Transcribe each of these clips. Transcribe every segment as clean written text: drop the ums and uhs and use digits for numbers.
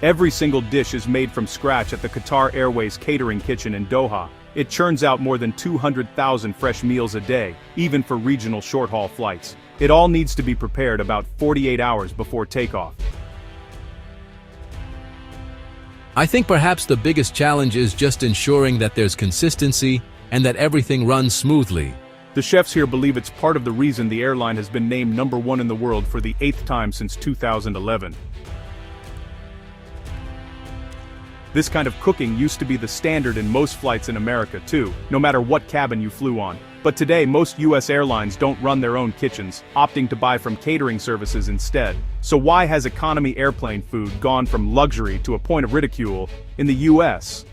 Every single dish is made from scratch at the Qatar Airways catering kitchen in Doha. It churns out more than 200,000 fresh meals a day, even for regional short-haul flights. It all needs to be prepared about 48 hours before takeoff. I think perhaps the biggest challenge is just ensuring that there's consistency and that everything runs smoothly. The chefs here believe it's part of the reason the airline has been named #1 in the world for the 8th time since 2011. This kind of cooking used to be the standard in most flights in America too, no matter what cabin you flew on. But today most US airlines don't run their own kitchens, opting to buy from catering services instead. So why has economy airplane food gone from luxury to a point of ridicule in the US?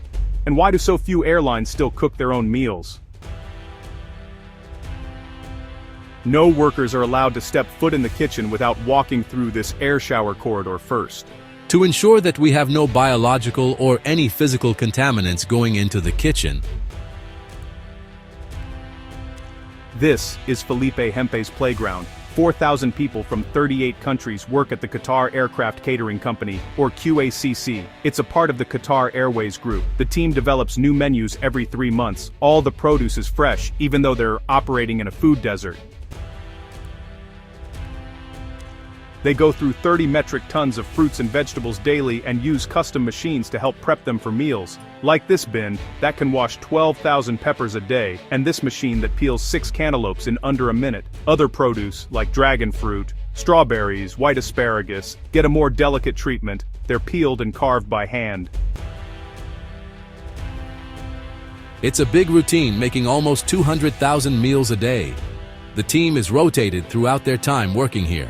And why do so few airlines still cook their own meals? No workers are allowed to step foot in the kitchen without walking through this air shower corridor first. To ensure that we have no biological or any physical contaminants going into the kitchen. This is Felipe Hempe's playground. 4,000 people from 38 countries work at the Qatar Aircraft Catering Company, or QACC. It's a part of the Qatar Airways group. The team develops new menus every 3 months. All the produce is fresh, even though they're operating in a food desert. They go through 30 metric tons of fruits and vegetables daily and use custom machines to help prep them for meals. Like this bin, that can wash 12,000 peppers a day, and this machine that peels 6 cantaloupes in under a minute. Other produce, like dragon fruit, strawberries, white asparagus, get a more delicate treatment. They're peeled and carved by hand. It's a big routine, making almost 200,000 meals a day. The team is rotated throughout their time working here.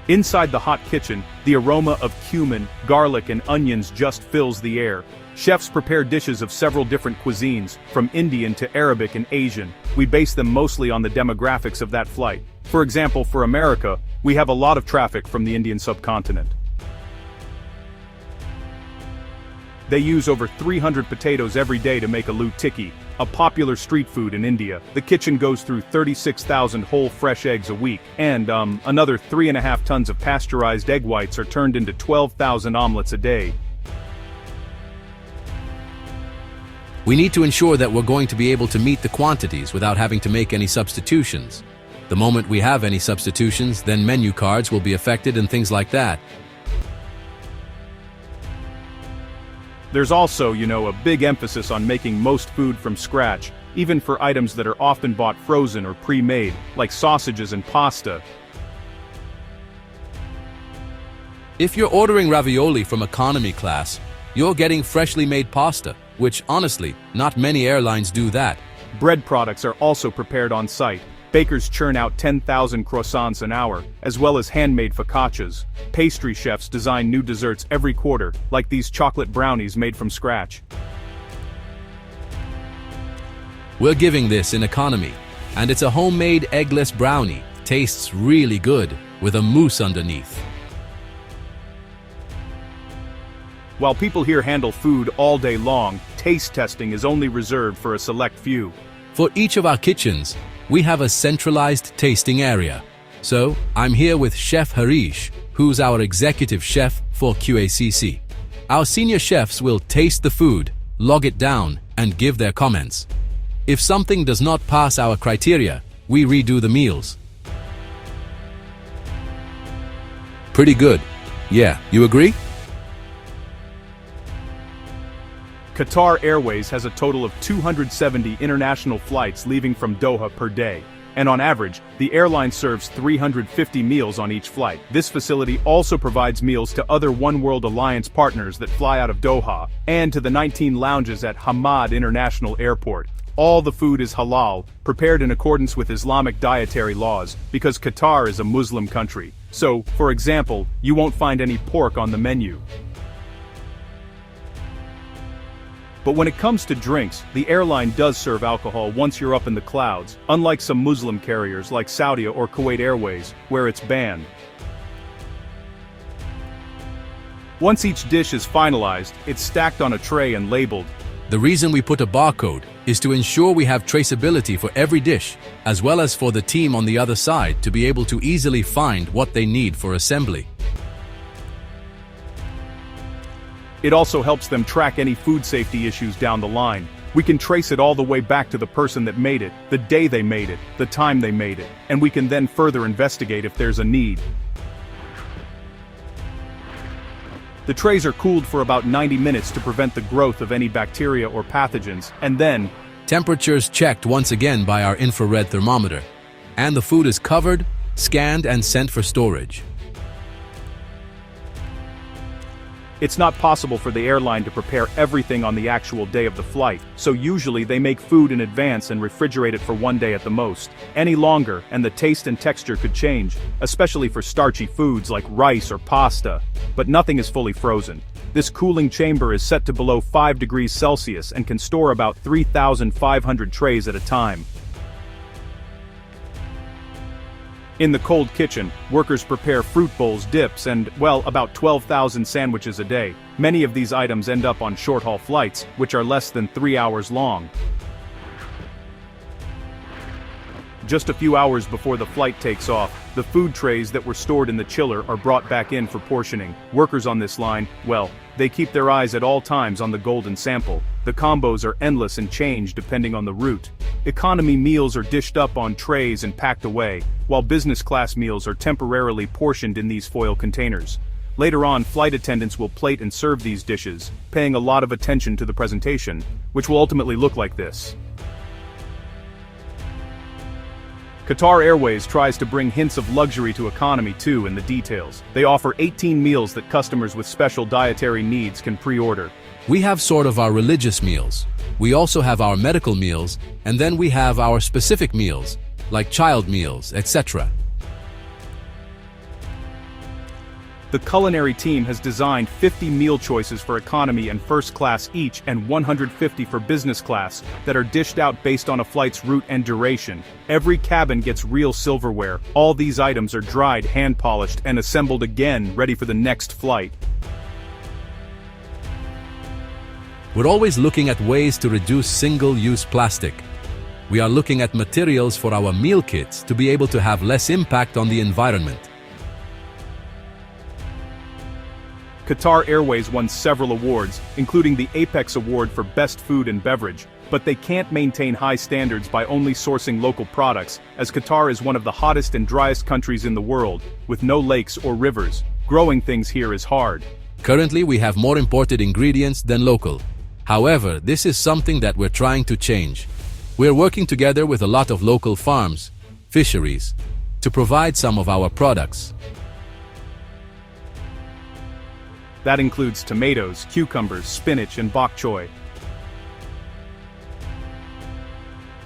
Inside the hot kitchen, the aroma of cumin, garlic and onions just fills the air. Chefs prepare dishes of several different cuisines, from Indian to Arabic and Asian. We base them mostly on the demographics of that flight. For example, for America, we have a lot of traffic from the Indian subcontinent. They use over 300 potatoes every day to make aloo tikki, a popular street food in India. The kitchen goes through 36,000 whole fresh eggs a week, and another 3.5 tons of pasteurized egg whites are turned into 12,000 omelets a day. We need to ensure that we're going to be able to meet the quantities without having to make any substitutions. The moment we have any substitutions, then menu cards will be affected and things like that. There's also, a big emphasis on making most food from scratch, even for items that are often bought frozen or pre-made, like sausages and pasta. If you're ordering ravioli from economy class, you're getting freshly made pasta, which honestly, not many airlines do that. Bread products are also prepared on site. Bakers churn out 10,000 croissants an hour, as well as handmade focaccias. Pastry chefs design new desserts every quarter, like these chocolate brownies made from scratch. We're giving this in economy, and it's a homemade eggless brownie. Tastes really good, with a mousse underneath. While people here handle food all day long, taste testing is only reserved for a select few. For each of our kitchens, we have a centralized tasting area. So, I'm here with Chef Harish, who's our executive chef for QACC. Our senior chefs will taste the food, log it down, and give their comments. If something does not pass our criteria, we redo the meals. Pretty good. Yeah, you agree? Qatar Airways has a total of 270 international flights leaving from Doha per day. And on average, the airline serves 350 meals on each flight. This facility also provides meals to other One World Alliance partners that fly out of Doha, and to the 19 lounges at Hamad International Airport. All the food is halal, prepared in accordance with Islamic dietary laws, because Qatar is a Muslim country. So, for example, you won't find any pork on the menu. But when it comes to drinks, the airline does serve alcohol once you're up in the clouds, unlike some Muslim carriers like Saudi or Kuwait Airways, where it's banned. Once each dish is finalized, it's stacked on a tray and labeled. The reason we put a barcode is to ensure we have traceability for every dish, as well as for the team on the other side to be able to easily find what they need for assembly. It also helps them track any food safety issues down the line. We can trace it all the way back to the person that made it, the day they made it, the time they made it, and we can then further investigate if there's a need. The trays are cooled for about 90 minutes to prevent the growth of any bacteria or pathogens, and then temperatures checked once again by our infrared thermometer, and the food is covered, scanned, and sent for storage. It's not possible for the airline to prepare everything on the actual day of the flight, so usually they make food in advance and refrigerate it for one day at the most. Any longer, and the taste and texture could change, especially for starchy foods like rice or pasta. But nothing is fully frozen. This cooling chamber is set to below 5 degrees Celsius and can store about 3,500 trays at a time. In the cold kitchen, workers prepare fruit bowls, dips, and, well, about 12,000 sandwiches a day. Many of these items end up on short-haul flights, which are less than 3 hours long. Just a few hours before the flight takes off, the food trays that were stored in the chiller are brought back in for portioning. Workers on this line, well, they keep their eyes at all times on the golden sample. The combos are endless and change depending on the route. Economy meals are dished up on trays and packed away, while business class meals are temporarily portioned in these foil containers. Later on, flight attendants will plate and serve these dishes, paying a lot of attention to the presentation, which will ultimately look like this. Qatar Airways tries to bring hints of luxury to economy too in the details. They offer 18 meals that customers with special dietary needs can pre-order. We have sort of our religious meals. We also have our medical meals, and then we have our specific meals, like child meals, etc. The culinary team has designed 50 meal choices for economy and first class each and 150 for business class that are dished out based on a flight's route and duration. Every cabin gets real silverware. All these items are dried, hand-polished, and assembled again, ready for the next flight. We're always looking at ways to reduce single-use plastic. We are looking at materials for our meal kits to be able to have less impact on the environment. Qatar Airways won several awards, including the Apex Award for Best Food and Beverage, but they can't maintain high standards by only sourcing local products, as Qatar is one of the hottest and driest countries in the world, with no lakes or rivers. Growing things here is hard. Currently, we have more imported ingredients than local. However, this is something that we're trying to change. We're working together with a lot of local farms, fisheries, to provide some of our products. That includes tomatoes, cucumbers, spinach, and bok choy.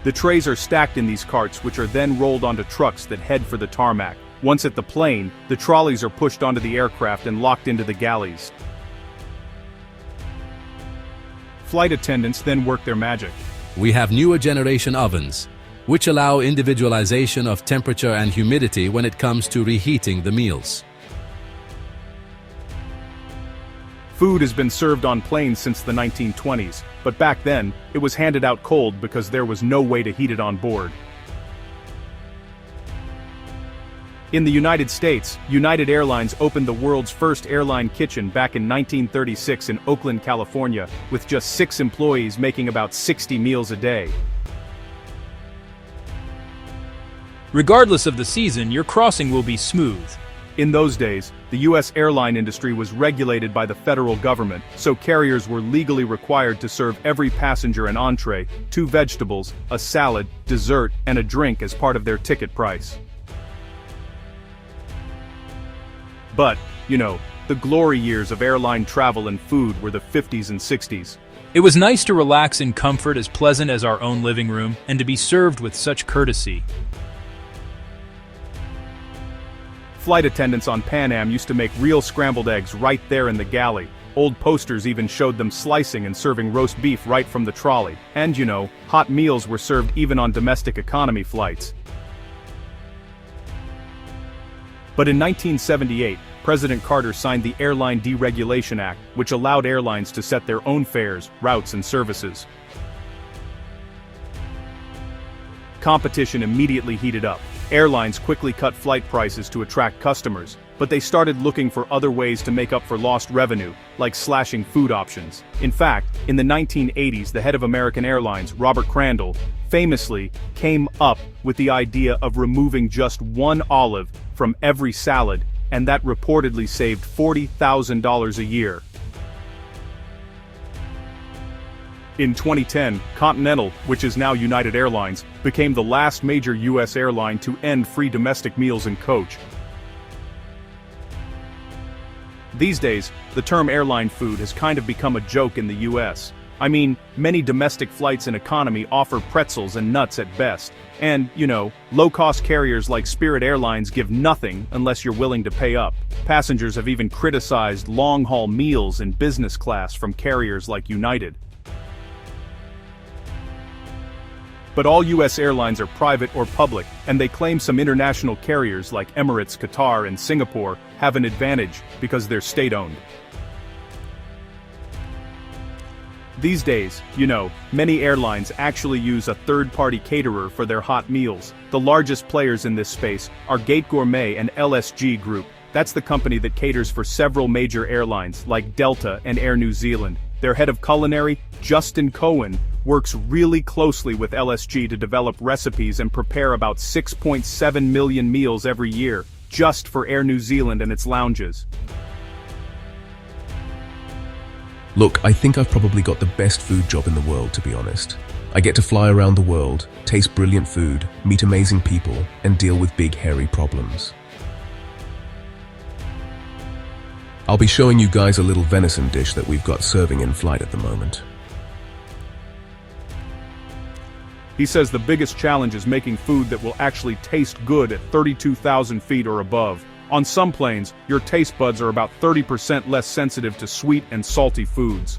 The trays are stacked in these carts, which are then rolled onto trucks that head for the tarmac. Once at the plane, the trolleys are pushed onto the aircraft and locked into the galleys. Flight attendants then work their magic. We have newer generation ovens, which allow individualization of temperature and humidity when it comes to reheating the meals. Food has been served on planes since the 1920s, but back then, it was handed out cold because there was no way to heat it on board. In the United States, United Airlines opened the world's first airline kitchen back in 1936 in Oakland, California, with just 6 employees making about 60 meals a day. Regardless of the season, your crossing will be smooth. In those days, the U.S. airline industry was regulated by the federal government, so carriers were legally required to serve every passenger an entree, 2 vegetables, a salad, dessert, and a drink as part of their ticket price. But, you know, the glory years of airline travel and food were the 50s and 60s. It was nice to relax in comfort as pleasant as our own living room, and to be served with such courtesy. Flight attendants on Pan Am used to make real scrambled eggs right there in the galley. Old posters even showed them slicing and serving roast beef right from the trolley. And you know, hot meals were served even on domestic economy flights. But in 1978, President Carter signed the Airline Deregulation Act, which allowed airlines to set their own fares, routes, and services. Competition immediately heated up. Airlines quickly cut flight prices to attract customers, but they started looking for other ways to make up for lost revenue, like slashing food options. In fact, in the 1980s, the head of American Airlines, Robert Crandall, famously came up with the idea of removing just one olive from every salad, and that reportedly saved $40,000 a year. In 2010, Continental, which is now United Airlines, became the last major U.S. airline to end free domestic meals in coach. These days, the term airline food has kind of become a joke in the U.S. I mean, many domestic flights in economy offer pretzels and nuts at best. And, low-cost carriers like Spirit Airlines give nothing unless you're willing to pay up. Passengers have even criticized long-haul meals in business class from carriers like United. But all U.S. airlines are private or public, and they claim some international carriers like Emirates, Qatar, and Singapore have an advantage because they're state-owned. These days, many airlines actually use a third-party caterer for their hot meals. The largest players in this space are Gate Gourmet and LSG Group. That's the company that caters for several major airlines like Delta and Air New Zealand. Their head of culinary, Justin Cohen, works really closely with LSG to develop recipes and prepare about 6.7 million meals every year, just for Air New Zealand and its lounges. Look, I think I've probably got the best food job in the world, to be honest. I get to fly around the world, taste brilliant food, meet amazing people, and deal with big, hairy problems. I'll be showing you guys a little venison dish that we've got serving in flight at the moment. He says the biggest challenge is making food that will actually taste good at 32,000 feet or above. On some planes, your taste buds are about 30% less sensitive to sweet and salty foods.